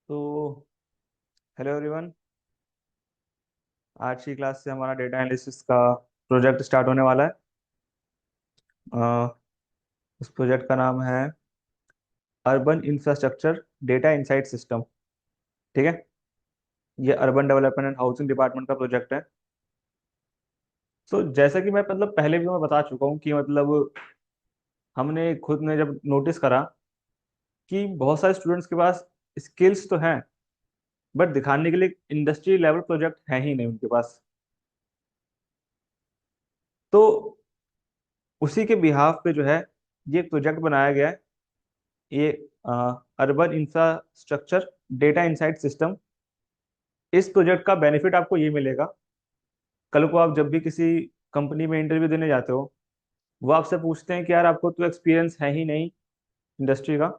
तो hello everyone. आज की क्लास से हमारा डेटा एनालिसिस का प्रोजेक्ट स्टार्ट होने वाला है। अ, उस प्रोजेक्ट का नाम है urban infrastructure data insight system. ठीक है, ये urban development and housing department का प्रोजेक्ट है। तो जैसा कि मैं पहले भी मैं बता चुका हूँ कि हमने खुद ने जब नोटिस करा कि बहुत सारे स्टूडेंट्स के पास स्किल्स तो हैं, बट दिखाने के लिए इंडस्ट्री लेवल प्रोजेक्ट है ही नहीं उनके पास। तो उसी के बिहाफ पे जो है ये प्रोजेक्ट बनाया गया है। ये urban infrastructure data insight system. इस प्रोजेक्ट का बेनिफिट आपको ये मिलेगा, कल को आप जब भी किसी कंपनी में इंटरव्यू देने जाते हो, वो आपसे पूछते हैं कि यार आपको तो एक्सपीरियंस है ही नहीं इंडस्ट्री का,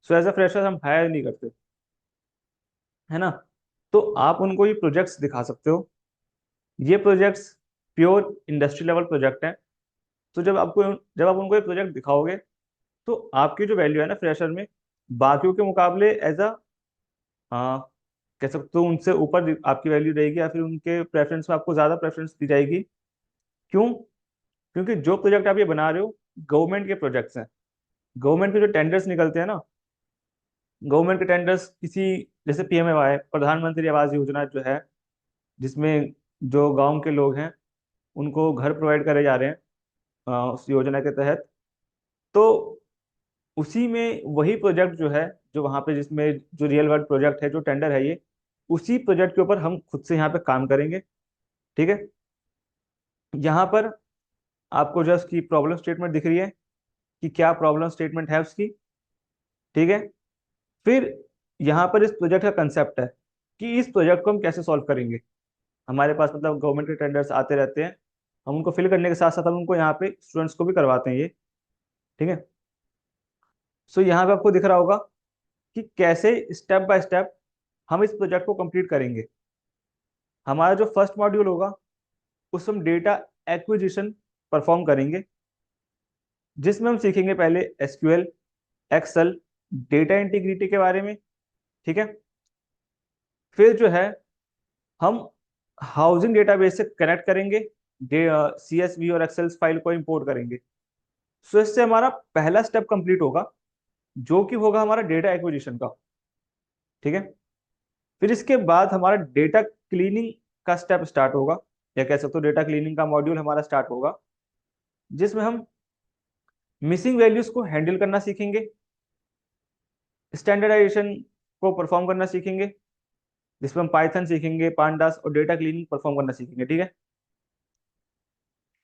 सो एज अ फ्रेशर हम हायर नहीं करते, है ना। तो आप उनको ये प्रोजेक्ट्स दिखा सकते हो। ये projects pure industry level project हैं। तो जब आप उनको ये प्रोजेक्ट दिखाओगे, तो आपकी जो वैल्यू है ना फ्रेशर में, बाकियों के मुकाबले एज अ कह सकते हो उनसे ऊपर आपकी वैल्यू रहेगी, या फिर उनके प्रेफरेंस में आपको ज्यादा प्रेफरेंस दी जाएगी। क्यों? क्योंकि जो प्रोजेक्ट आप ये बना रहे हो गवर्नमेंट के प्रोजेक्ट्स हैं। गवर्नमेंट के जो टेंडर्स निकलते हैं ना, गवर्नमेंट के टेंडर्स किसी, जैसे पीएमएवाई प्रधानमंत्री आवास योजना जो है, जिसमें जो गांव के लोग हैं उनको घर प्रोवाइड करे जा रहे हैं उस योजना के तहत। तो उसी में वही प्रोजेक्ट जो है, जो वहाँ पे जिसमें जो रियल वर्ल्ड प्रोजेक्ट है, जो टेंडर है ये, उसी प्रोजेक्ट के ऊपर हम खुद से यहाँ पे काम करेंगे। ठीक है, यहाँ पर आपको जस्ट की प्रॉब्लम स्टेटमेंट दिख रही है कि क्या प्रॉब्लम स्टेटमेंट है उसकी। ठीक है, फिर यहाँ पर इस प्रोजेक्ट का कंसेप्ट है कि इस प्रोजेक्ट को हम कैसे सॉल्व करेंगे। हमारे पास गवर्नमेंट के टेंडर्स आते रहते हैं, हम उनको फिल करने के साथ साथ हम उनको यहाँ पे स्टूडेंट्स को भी करवाते हैं ये। ठीक है, सो यहाँ पे आपको दिख रहा होगा कि कैसे स्टेप बाय स्टेप हम इस प्रोजेक्ट को कंप्लीट करेंगे। हमारा जो फर्स्ट मॉड्यूल होगा उसमें हम डेटा एक्विजिशन परफॉर्म करेंगे, जिसमें हम सीखेंगे पहले एसक्यूएल, एक्सेल, डेटा इंटीग्रिटी के बारे में। ठीक है, फिर जो है हम हाउसिंग डेटाबेस से कनेक्ट करेंगे, सीएसवी और एक्सेल फाइल को इंपोर्ट करेंगे। सो इससे हमारा पहला स्टेप कंप्लीट होगा, जो कि होगा हमारा डेटा एक्विजिशन का। ठीक है, फिर इसके बाद हमारा डेटा क्लीनिंग का स्टेप स्टार्ट होगा, या कह सकते हो डेटा क्लीनिंग का मॉड्यूल हमारा स्टार्ट होगा, जिसमें हम मिसिंग वैल्यूज को हैंडल करना सीखेंगे, स्टैंडर्डाइजेशन को परफॉर्म करना सीखेंगे, जिसमें हम पाइथन सीखेंगे, पांडास और डेटा क्लीनिंग परफॉर्म करना सीखेंगे। ठीक है,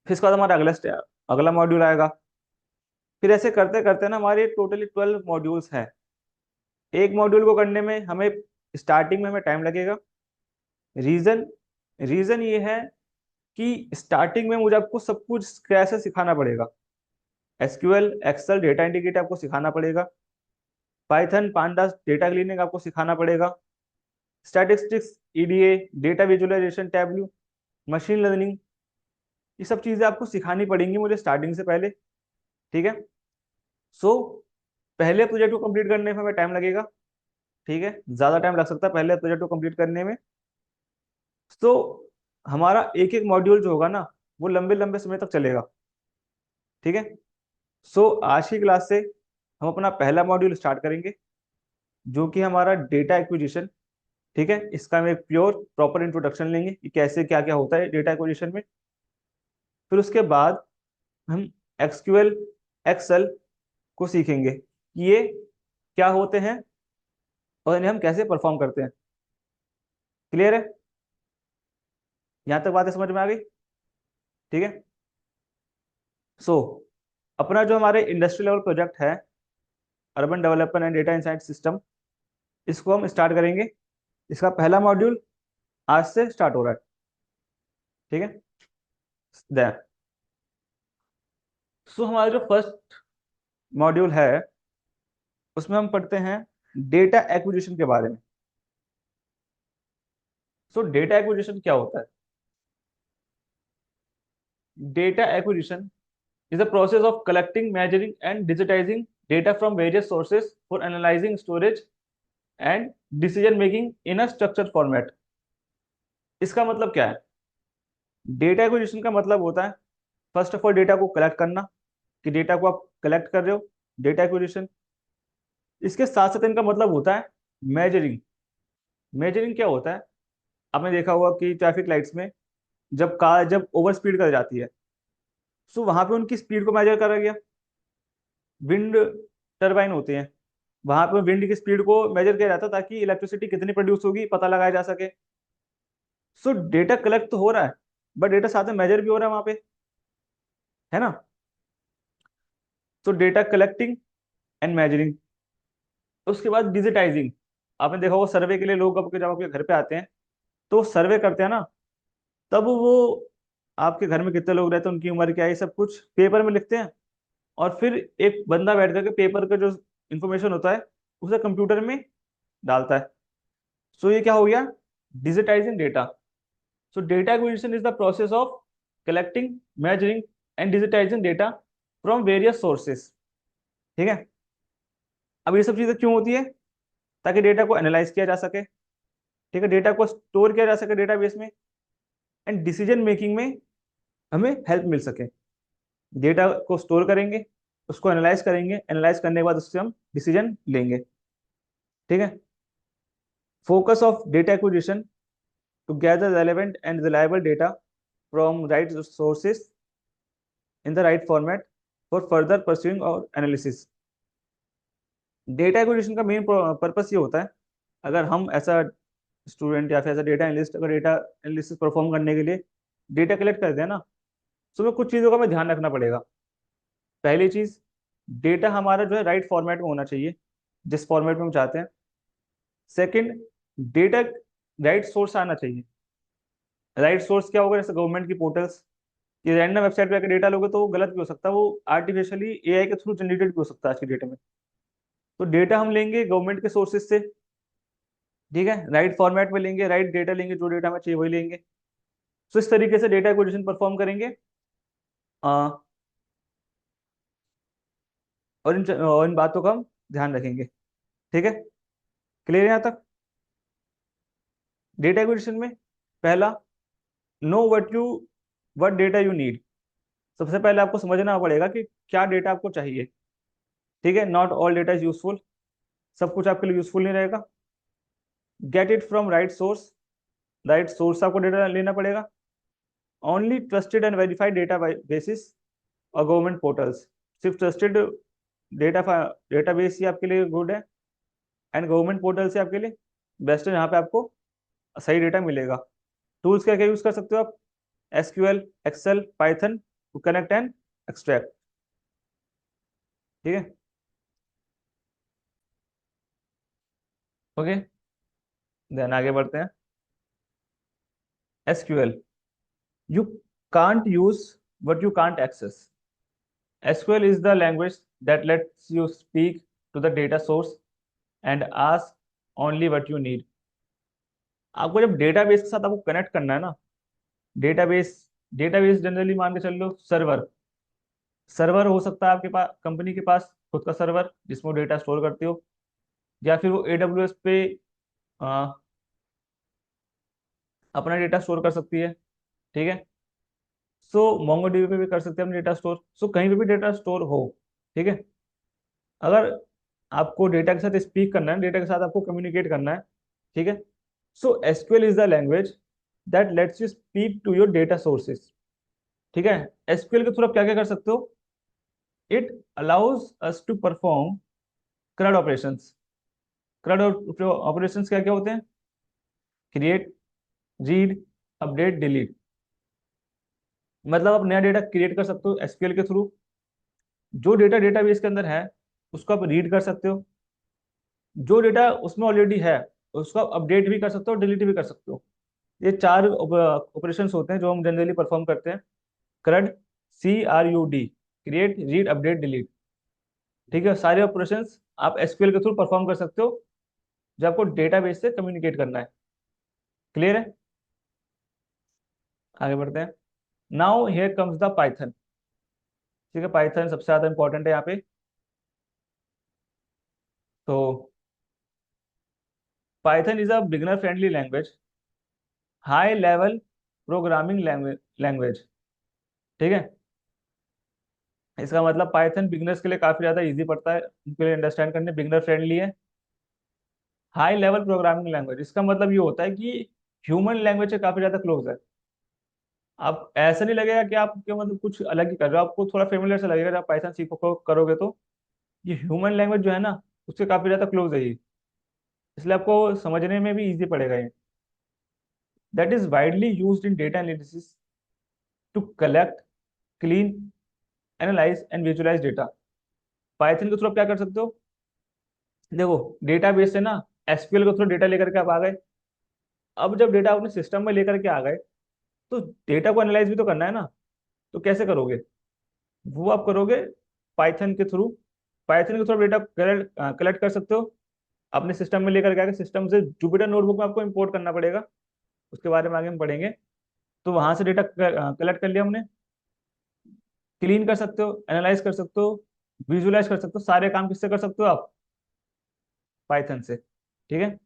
फिर इसके बाद हमारा अगला मॉड्यूल आएगा। फिर ऐसे करते करते ना हमारे टोटली 12 मॉड्यूल्स हैं। एक मॉड्यूल को करने में हमें स्टार्टिंग में हमें टाइम लगेगा। रीजन रीजन ये है कि स्टार्टिंग में मुझे आपको सब कुछ कैसे सिखाना पड़ेगा। एसक्यूएल, एक्सेल, डेटा इंटीग्रेटर आपको सिखाना पड़ेगा, पाइथन, पांडास, डेटा क्लीनिंग आपको सिखाना पड़ेगा, statistics, EDA, data visualisation, Tableau, machine learning, ये सब चीजें आपको सिखानी पड़ेंगी मुझे स्टार्टिंग से पहले। ठीक है, सो पहले प्रोजेक्ट को कंप्लीट करने में हमें टाइम लगेगा। ठीक है, ज्यादा टाइम लग सकता है पहले प्रोजेक्ट को कंप्लीट करने में। तो हमारा एक एक मॉड्यूल जो होगा ना, वो लंबे लंबे समय तक चलेगा। ठीक है, सो आज की क्लास से हम अपना पहला मॉड्यूल स्टार्ट करेंगे, जो कि हमारा डेटा एक्विजिशन। ठीक है, इसका हम एक प्योर प्रॉपर इंट्रोडक्शन लेंगे कि कैसे क्या क्या होता है डेटा एक्विजिशन में। फिर उसके बाद हम एक्सक्यूएल, एक्सेल को सीखेंगे कि ये क्या होते हैं और इन्हें हम कैसे परफॉर्म करते हैं। क्लियर है? यहाँ तक बातें समझ में आ गई? ठीक है, सो अपना जो हमारे इंडस्ट्री लेवल प्रोजेक्ट है urban development and data insight system, इसको हम स्टार्ट करेंगे। इसका पहला मॉड्यूल आज से स्टार्ट हो रहा है। ठीक है, देन सो हमारा जो फर्स्ट मॉड्यूल है उसमें हम पढ़ते हैं डेटा एक्विजिशन के बारे में। सो डेटा एक्विजिशन क्या होता है? Data acquisition is the process of collecting, measuring, and digitizing data from various sources for analyzing, storage, and decision making in a structure format. इसका मतलब क्या है? डेटा एक्विजिशन का मतलब होता है फर्स्ट ऑफ ऑल डेटा को कलेक्ट करना, कि डेटा को आप कलेक्ट कर रहे हो, डेटा एक्विजिशन। इसके साथ साथ इनका मतलब होता है मेजरिंग। मेजरिंग क्या होता है? आपने देखा होगा कि ट्रैफिक लाइट्स में जब कार जब ओवर स्पीड कर जाती है, सो वहां पे उनकी स्पीड को मेजर करा गया। विंड टरबाइन होते हैं, वहां पे विंड की स्पीड को मेजर किया जाता है ताकि इलेक्ट्रिसिटी कितनी प्रोड्यूस होगी पता लगाया जा सके। सो डेटा कलेक्ट तो हो रहा है, बट डेटा साथ में मेजर भी हो रहा है वहां पे, है ना? सो डेटा कलेक्टिंग एंड मेजरिंग। उसके बाद डिजिटाइजिंग। आपने देखा होगा सर्वे के लिए लोग अब जब आपके घर पे आते हैं तो सर्वे करते हैं ना, तब वो आपके घर में कितने लोग रहते हैं, उनकी उम्र क्या है, ये सब कुछ पेपर में लिखते हैं। और फिर एक बंदा बैठ करके पेपर का जो इंफॉर्मेशन होता है उसे कंप्यूटर में डालता है। सो ये क्या हो गया? Digitising data. So data acquisition is the process of collecting, measuring and digitising data from various sources. ठीक है? अब ये सब चीजें क्यों होती है? ताकि डेटा को एनालाइज किया जा सके, ठीक है, डेटा को स्टोर किया जा सके डेटाबेस में, एंड डिसीजन मेकिंग में हमें हेल्प मिल सके। डेटा को स्टोर करेंगे, उसको एनालाइज करेंगे, एनालाइज करने के बाद उससे हम डिसीजन लेंगे। ठीक है? Focus of data acquisition to gather relevant and reliable data from right sources in the right format for further pursuing और एनालिसिस। डेटा एक्विजिशन का मेन पर्पस ये होता है, अगर हम ऐसा स्टूडेंट या फिर ऐसा डेटा एनालिस्ट अगर डेटा एनालिसिस परफॉर्म करने के लिए डेटा कलेक्ट करते हैं ना, तो हमें कुछ चीज़ों का हमें ध्यान रखना पड़ेगा। पहली चीज, डेटा हमारा जो है राइट फॉर्मेट में होना चाहिए, जिस फॉर्मेट में हम चाहते हैं। सेकंड, डेटा राइट सोर्स आना चाहिए। राइट सोर्स क्या होगा? जैसे गवर्नमेंट की पोर्टल्स, ये रैंडम वेबसाइट पे आकर डेटा लोगे तो वो गलत भी हो सकता है, वो आर्टिफिशियली एआई के थ्रू जनरेटेड भी हो सकता है आज के डेटे में। तो डेटा हम लेंगे गवर्नमेंट के सोर्सेज से, ठीक है, राइट फॉर्मेट में लेंगे, राइट डेटा लेंगे, जो डेटा हमें चाहिए वही लेंगे। तो इस तरीके से डेटा एक्विजिशन परफॉर्म करेंगे। आ, और इन बातों का हम ध्यान रखेंगे। ठीक है? क्लियर है यहाँ तक? डेटा एक्विजिशन में पहला, know what data you need. सबसे पहले आपको समझना पड़ेगा कि क्या डेटा आपको चाहिए। ठीक है? Not all data is useful, सब कुछ आपके लिए यूजफुल नहीं रहेगा। Get it from right source, right source आपको डेटा लेना पड़ेगा। Only trusted and verified data basis और गवर्नमेंट पोर्टल्स। सिर्फ ट्रस्टेड डेटा डेटाबेस ही आपके लिए गुड है, एंड गवर्नमेंट पोर्टल से आपके लिए बेस्ट है, यहाँ पे आपको सही डेटा मिलेगा। टूल्स क्या क्या यूज कर सकते हो आप? SQL, Excel, Python to connect and extract. ठीक है? ओके, देन आगे बढ़ते हैं। SQL, you can't use what you can't access. SQL is the language that lets you speak to the data source and ask only what you need. आपको जब database के साथ आपको कनेक्ट करना है ना, डेटाबेस डेटाबेस जनरली मान के चल लो सर्वर। सर्वर हो सकता है आपके पास, कंपनी के पास खुद का सर्वर जिसमें वो डेटा स्टोर करते हो, या फिर वो AWS पे आ, अपना डेटा स्टोर कर सकती है। ठीक है? सो मोंगोडीबी पे भी कर सकते हैं हम डेटा स्टोर। सो कहीं पे भी डेटा स्टोर हो, ठीक है, अगर आपको डेटा के साथ स्पीक करना है, डेटा के साथ आपको कम्युनिकेट करना है, ठीक है, so SQL is the language that lets you speak to your data sources. ठीक है? एसक्यूएल के थ्रू आप क्या क्या कर सकते हो? It allows us to perform CRUD operations. CRUD operations क्या क्या होते हैं? Create, read, update, delete. मतलब आप नया डेटा क्रिएट कर सकते हो एसक्यूएल के थ्रू। जो डेटा डेटाबेस के अंदर है उसको आप रीड कर सकते हो, जो डेटा उसमें ऑलरेडी है उसको आप अपडेट भी कर सकते हो, डिलीट भी कर सकते हो। ये चार ऑपरेशंस होते हैं जो हम जनरली परफॉर्म करते हैं। CRUD, CRUD, create, read, update, delete. ठीक है? सारे ऑपरेशंस आप एसक्यूएल के थ्रू परफॉर्म कर सकते हो जब आपको डेटाबेस से कम्युनिकेट करना है। क्लियर है? आगे बढ़ते हैं। Now here comes the Python. ठीक है? पाइथन सबसे ज्यादा इंपॉर्टेंट है यहाँ पे। तो Python is a beginner friendly language, high level programming language. ठीक है, इसका मतलब पाइथन बिगनर्स के लिए काफी ज्यादा इजी पड़ता है, उनके लिए अंडरस्टैंड करने, बिगनर फ्रेंडली है। हाई लेवल प्रोग्रामिंग लैंग्वेज, इसका मतलब ये होता है कि ह्यूमन लैंग्वेज से काफी ज्यादा क्लोज है। आप ऐसा नहीं लगेगा कि आप क्या मतलब कुछ अलग ही कर रहे हो, आपको थोड़ा फेमिलियर सा लगेगा जब आप पाइथन सीखो करोगे तो। ये ह्यूमन लैंग्वेज जो है ना, उससे काफी ज्यादा क्लोज है ये, इसलिए आपको समझने में भी इजी पड़ेगा ये। That is widely used in data analysis to collect, clean, analyse and visualise data. Python के थ्रू आप क्या कर सकते हो, देखो डेटाबेस से ना एसक्यूएल के थ्रू डेटा लेकर के आप आ गए। अब जब डेटा अपने सिस्टम में लेकर के आ गए, तो डेटा को एनालाइज भी तो करना है ना। तो कैसे करोगे, वो आप करोगे पाइथन के थ्रू। पाइथन के थ्रू डेटा कलेक्ट कलेक्ट कर सकते हो, अपने सिस्टम में लेकर के आके सिस्टम से जुपिटर नोटबुक में आपको इंपोर्ट करना पड़ेगा, उसके बारे में आगे हम पढ़ेंगे। तो वहां से डेटा कलेक्ट कर लिया हमने, क्लीन कर सकते हो, एनालाइज कर सकते हो, विजुअलाइज कर सकते हो, सारे काम किससे कर सकते हो आप, पाइथन से। ठीक है,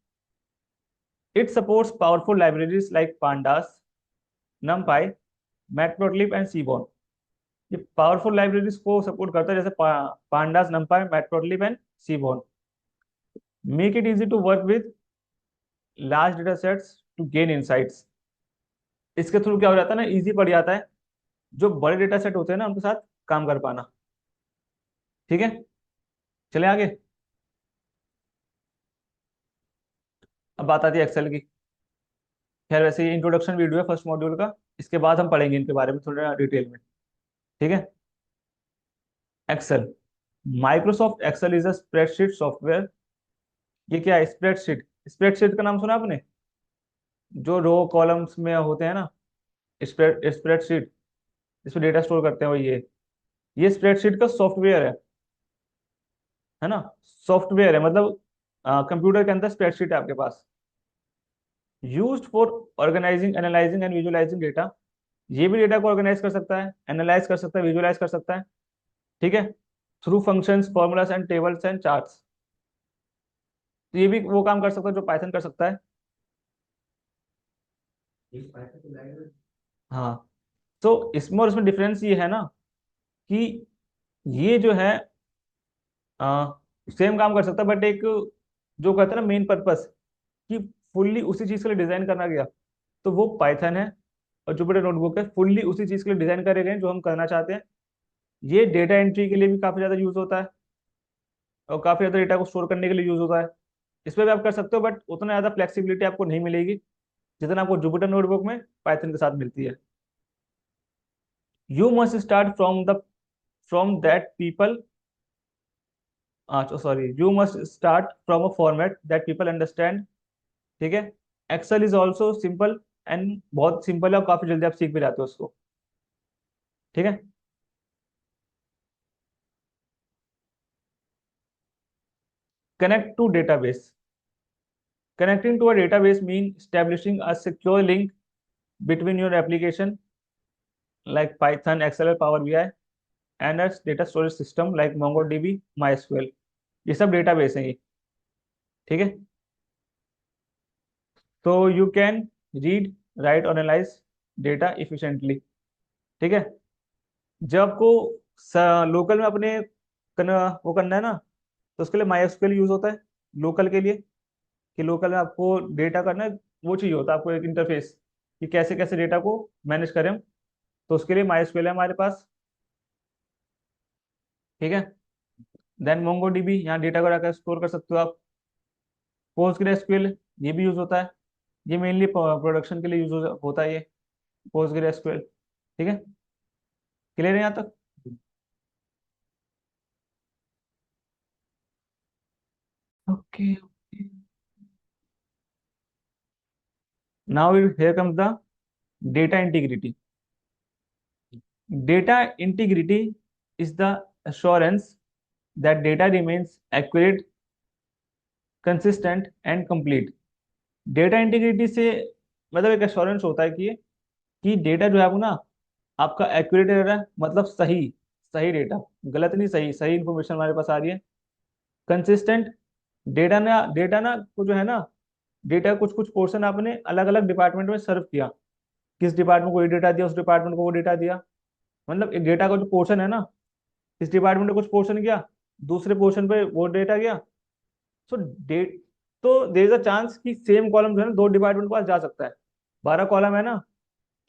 it supports powerful libraries like pandas, numpy, matplotlib and seaborn. ये पावरफुल लाइब्रेरीज को सपोर्ट करता है, जैसे pandas, numpy, matplotlib and seaborn. Make it easy to work with large data sets to gain insights. इसके through क्या हो जाता है ना, इजी पड़ जाता है जो बड़े डेटा सेट होते हैं ना उनके साथ काम कर पाना। ठीक है, चले आगे। अब बात आती है एक्सेल की। खैर वैसे ये इंट्रोडक्शन वीडियो है फर्स्ट मॉड्यूल का, इसके बाद हम पढ़ेंगे इनके बारे में थोड़ा डिटेल में। ठीक है, Excel, Microsoft Excel is a spreadsheet software. ये क्या है, स्प्रेडशीट, स्प्रेडशीट का नाम सुना आपने, जो रो कॉलम्स में होते हैं ना, स्प्रेडशीट, इसमें डेटा स्टोर करते हैं वो ये स्प्रेडशीट का सॉफ्टवेयर है ना। सॉफ्टवेयर है मतलब कंप्यूटर के अंदर स्प्रेडशीट है आपके पास, used for organising, analysing and visualising data. ये भी डेटा को ऑर्गेनाइज कर सकता है, एनालाइज कर सकता है, विजुअलाइज कर सकता है। ठीक है, through functions, formulas and tables and charts. तो ये भी वो काम कर सकता है जो पाइथन कर सकता है। हाँ, तो इसमें और इसमें डिफरेंस ये है ना कि ये जो है सेम काम कर सकता है, बट एक जो कहते हैं ना मेन पर्पस, कि फुल्ली उसी चीज के लिए डिजाइन करना गया, तो वो पाइथन है। और जुपिटर नोटबुक है, फुल्ली उसी चीज के लिए डिजाइन करे गए हैं जो हम करना चाहते हैं। ये डेटा एंट्री के लिए भी काफी ज्यादा यूज होता है, और काफी ज्यादा डेटा को स्टोर करने के लिए यूज होता है। इसमें भी आप कर सकते हो, बट उतना ज्यादा फ्लेक्सिबिलिटी आपको नहीं मिलेगी जितना आपको जुपिटर नोटबुक में पाइथन के साथ मिलती है। You must start from that people, sorry, you must start from a format that people understand. ठीक है, Excel is also simple, and बहुत सिंपल है और काफी जल्दी आप सीख भी जाते हो उसको। ठीक है, connect to database, connecting to a database means establishing a secure link between your application like Python, Excel, or Power BI and a data storage system like MongoDB, MySQL। ये सब डेटाबेस हैं ये। ठीक है, तो यू कैन रीड, राइट और analyse data efficiently. ठीक है, जब आपको लोकल में अपने वो करना है ना, तो उसके लिए MySQL यूज होता है लोकल के लिए, कि लोकल में आपको डेटा करना है, वो चाहिए होता है आपको एक इंटरफेस, कि कैसे कैसे डेटा को मैनेज करें हम। तो उसके लिए MySQL है हमारे पास। ठीक है, देन मोंगो डीबी, यहाँ डेटा को रखकर स्टोर कर सकते हो आप। पोस्टग्रेसक्यूएल, ये भी यूज होता है, ये मेनली प्रोडक्शन के लिए यूज होता है ये पोस्टग्रेसक्यूएल। ठीक है, क्लियर है यहाँ तक। Okay, now here comes the data integrity. Data integrity is the assurance that data remains accurate, consistent and complete। Data integrity से मतलब एक एश्योरेंस होता है कि डेटा जो है वो ना आपका एक्यूरेट रह रहा है, मतलब सही, सही डेटा, गलत नहीं, सही सही इंफॉर्मेशन हमारे पास आ रही है। कंसिस्टेंट, डेटा ना को जो है ना डेटा कुछ कुछ पोर्शन आपने अलग अलग डिपार्टमेंट में सर्व किया, किस डिपार्टमेंट को ये डेटा दिया, उस डिपार्टमेंट को वो डेटा दिया। मतलब एक डेटा का जो पोर्शन है ना, इस डिपार्टमेंट में कुछ पोर्शन गया, दूसरे पोर्शन पे वो डेटा गया। सो डेट तो देर इज अ चांस कि सेम कॉलम जो है ना दो डिपार्टमेंट के पास जा सकता है। 12 कॉलम है ना,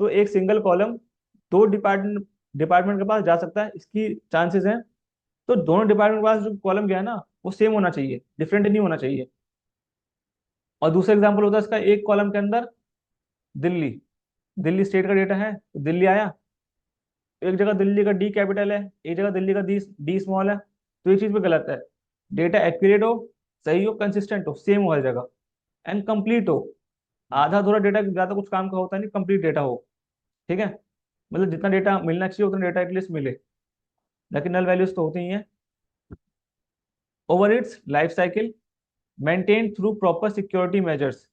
तो एक सिंगल कॉलम दो डिपार्टमेंट डिपार्टमेंट के पास जा सकता है, इसकी चांसेस हैं। तो दोनों डिपार्टमेंट के पास जो कॉलम गया है ना, वो सेम होना चाहिए, डिफरेंट नहीं होना चाहिए। और दूसरा एग्जाम्पल होता है इसका, एक कॉलम के अंदर दिल्ली, दिल्ली स्टेट का डेटा है तो दिल्ली आया, एक जगह दिल्ली का डी कैपिटल है, एक जगह दिल्ली का डी डी स्मॉल है, तो ये चीज पे गलत है। डेटा एक्यूरेट हो, सही हो, कंसिस्टेंट हो, सेम हो हर जगह, एंड कंप्लीट हो। आधा अधूरा डेटा ज्यादा कुछ काम का होता नहीं, कंप्लीट डेटा हो। ठीक है, मतलब जितना डेटा मिलना चाहिए उतना डेटा एटलीस्ट मिले, लेकिन नल वैल्यूज तो होती ही हैं। Over it's life cycle, maintain through proper security measures,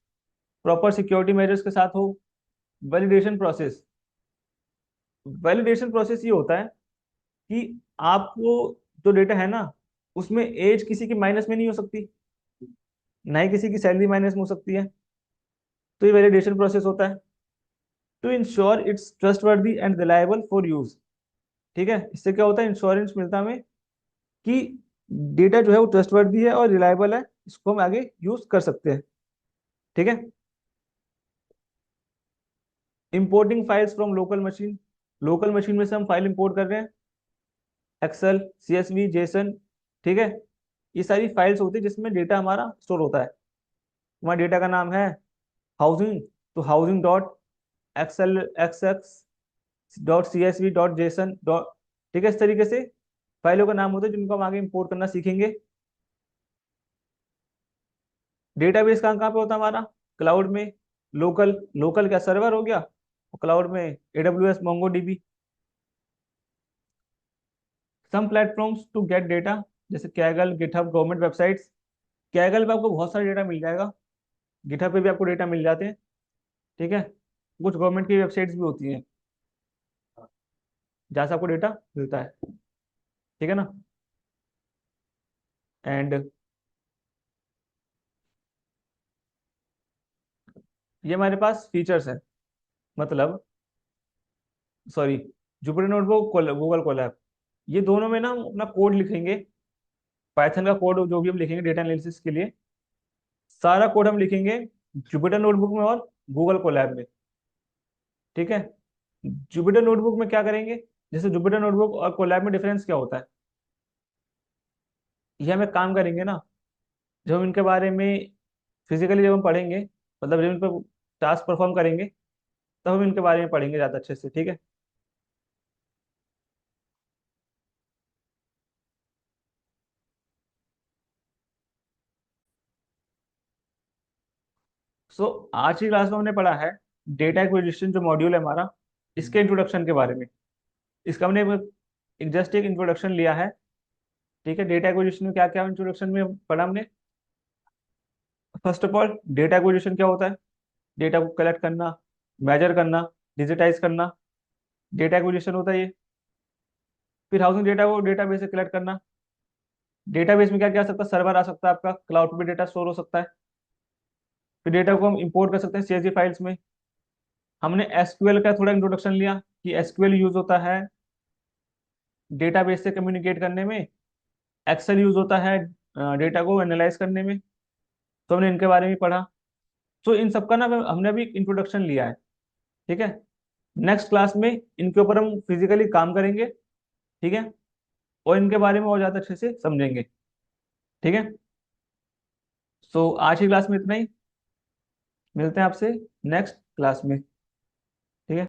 proper security measures के साथ हो। वैलिडेशन प्रोसेस, वैलिडेशन प्रोसेस ये होता है कि आपको जो डेटा है ना, उसमें एज किसी की माइनस में नहीं हो सकती, ना ही किसी की सैलरी माइनस में हो सकती है। तो ये वैलिडेशन प्रोसेस होता है to ensure it's trustworthy and reliable for use. ठीक है, इससे क्या होता है, इंश्योरेंस मिलता है हमें कि डेटा जो है वो ट्रस्टवर्दी है और रिलायबल है, इसको हम आगे यूज कर सकते हैं। ठीक है, importing files from local machine, local machine में से हम फाइल इंपोर्ट कर रहे हैं, एक्सेल, सीएसवी, जेसन। ठीक है, ये सारी फाइल्स होती है जिसमें डेटा हमारा स्टोर होता है। हमारे डेटा का नाम है हाउसिंग, तो housing dot XL XX dot CSV dot JSON dot. ठीक है, इस तरीके से फाइलों का नाम होता है जिनको हम आगे इंपोर्ट करना सीखेंगे। डेटाबेस कहाँ कहाँ पे होता है हमारा, क्लाउड में। लोकल, लोकल क्या सर्वर हो गया, और क्लाउड में AWS, MongoDB. Some platforms to get data, जैसे Kaggle, GitHub, government websites. Kaggle पे आपको बहुत सारा डेटा मिल जाएगा, गिटहब पे भी आपको डेटा मिल जाते हैं। ठीक है, कुछ गवर्नमेंट की वेबसाइट्स भी होती हैं जहाँ से आपको डेटा मिलता है। ठीक है ना, एंड ये हमारे पास फीचर्स है, मतलब sorry, Jupyter notebook, Google Colab, ये दोनों में ना हम अपना कोड लिखेंगे। पाइथन का कोड जो भी हम लिखेंगे डेटा एनालिसिस के लिए, सारा कोड हम लिखेंगे जुपिटर नोटबुक में और गूगल कोलैब में। ठीक है, जुपिटर नोटबुक में क्या करेंगे, जैसे जुपिटर नोटबुक और कोलैब में डिफरेंस क्या होता है, ये हम एक काम करेंगे ना, जब हम इनके बारे में फिजिकली जब हम पढ़ेंगे, मतलब जब इन पर टास्क परफॉर्म करेंगे, तब हम इनके बारे में पढ़ेंगे ज़्यादा अच्छे से। ठीक है, सो आज की क्लास में हमने पढ़ा है डेटा एक्विजिशन जो मॉड्यूल है हमारा, इसके इंट्रोडक्शन के बारे में। इसका हमने एक जस्ट एक इंट्रोडक्शन लिया है। ठीक है, डेटा एक्विजिशन में क्या क्या इंट्रोडक्शन में पढ़ा हमने। First of all, data acquisition क्या होता है, डेटा को कलेक्ट करना, मेजर करना, डिजिटाइज करना, डेटा एक्विजिशन होता है ये। फिर हाउसिंग डेटा को डेटाबेस से कलेक्ट करना, डेटाबेस में क्या क्या आ सकता है, सर्वर आ सकता है आपका, क्लाउड पे डेटा स्टोर हो सकता है। फिर डेटा को हम इंपोर्ट कर सकते हैं सीएसवी फाइल्स में। हमने एसक्यूएल का थोड़ा इंट्रोडक्शन लिया कि एसक्यूएल यूज होता है डेटाबेस से कम्युनिकेट करने में, एक्सेल यूज होता है डेटा को एनालाइज करने में। तो हमने इनके बारे में पढ़ा। तो इन सबका ना हमने अभी इंट्रोडक्शन लिया है। ठीक है, नेक्स्ट क्लास में इनके ऊपर हम फिजिकली काम करेंगे। ठीक है, और इनके बारे में और ज्यादा अच्छे से समझेंगे। ठीक है, सो आज की क्लास में इतना ही, मिलते हैं आपसे नेक्स्ट क्लास में।